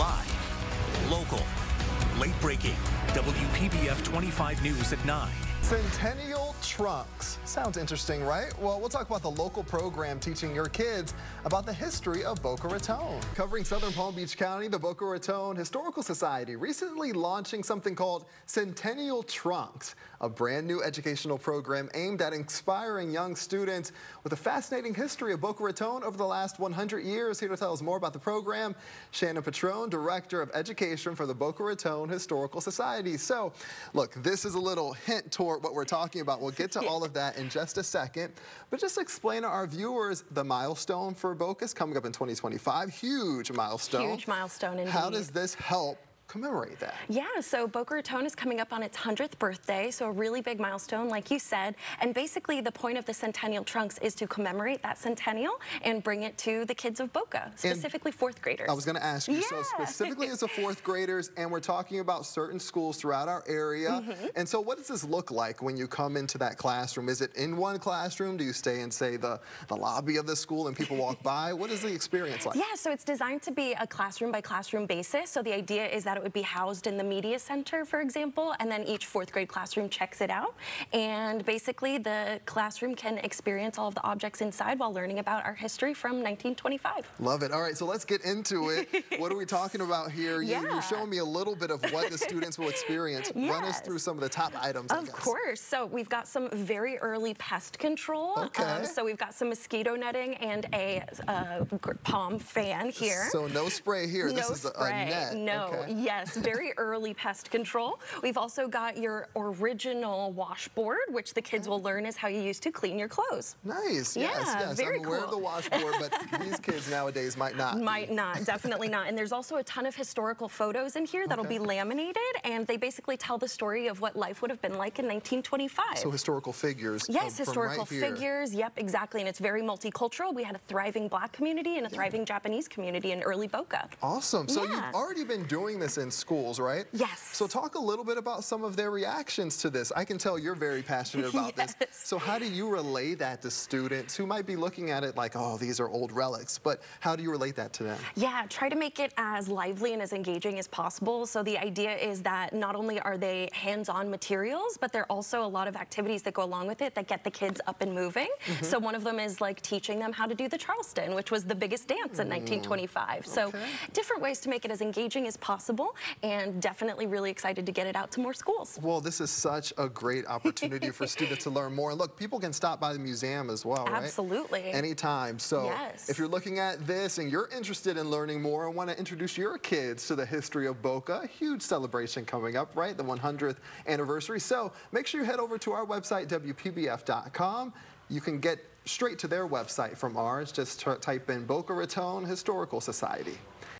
Live, local, late breaking, WPBF 25 News at 9. Centennial trunks. Sounds interesting, right? Well, we'll talk about the local program teaching your kids about the history of Boca Raton. Covering southern Palm Beach County, the Boca Raton Historical Society recently launching something called Centennial Trunks, a brand new educational program aimed at inspiring young students with a fascinating history of Boca Raton over the last 100 years. Here to tell us more about the program, Shannon Patrone, Director of Education for the Boca Raton Historical Society. So, look, this is a little hint toward what we're talking about. We'll get to all of that in just a second, but just explain to our viewers the milestone for Boca is coming up in 2025. Huge milestone. Huge milestone indeed. How does this help commemorate that? Yeah, so Boca Raton is coming up on its 100th birthday, so a really big milestone, like you said. And basically, the point of the Centennial Trunks is to commemorate that centennial and bring it to the kids of Boca, specifically fourth graders. I was going to ask you, so specifically as a fourth graders, and we're talking about certain schools throughout our area. And so what does this look like when you come into that classroom? Is it in one classroom? Do you stay in, say, the lobby of the school and people walk by? What is the experience like? Yeah, so it's designed to be a classroom by classroom basis. So the idea is that it would be housed in the media center, for example, and then each fourth grade classroom checks it out. And basically, the classroom can experience all of the objects inside while learning about our history from 1925. Love it. All right, so let's get into it. What are we talking about here? You're showing me a little bit of what the students will experience. Run us through some of the top items, I guess. Of course. So we've got some very early pest control. Okay. So we've got some mosquito netting and a palm fan here. So no spray here. No this is spray. A net. No. Okay. Yes. Very early pest control. We've also got your original washboard, which the kids will learn is how you use to clean your clothes. Nice. Yeah, yes. very I'm aware cool. of the washboard, but these kids nowadays might not. Might not, definitely not. And there's also a ton of historical photos in here that'll be laminated, and they basically tell the story of what life would have been like in 1925. So historical figures. Yes, from historical right here. figures. Yep, exactly. And it's very multicultural. We had a thriving Black community and a thriving Japanese community in early Boca. Awesome. So you've already been doing this in schools, right? Yes. So talk a little bit about some of their reactions to this. I can tell you're very passionate about this. So how do you relay that to students who might be looking at it like, oh, these are old relics, but how do you relate that to them? Yeah, try to make it as lively and as engaging as possible. So the idea is that not only are they hands-on materials, but there are also a lot of activities that go along with it that get the kids up and moving. So one of them is like teaching them how to do the Charleston, which was the biggest dance in 1925. So different ways to make it as engaging as possible, and definitely really excited to get it out to more schools. Well, this is such a great opportunity for students to learn more. And look, people can stop by the museum as well, right? Absolutely. Anytime. So if you're looking at this and you're interested in learning more and want to introduce your kids to the history of Boca, a huge celebration coming up, right? The 100th anniversary. So make sure you head over to our website, WPBF.com. You can get straight to their website from ours. Just type in Boca Raton Historical Society.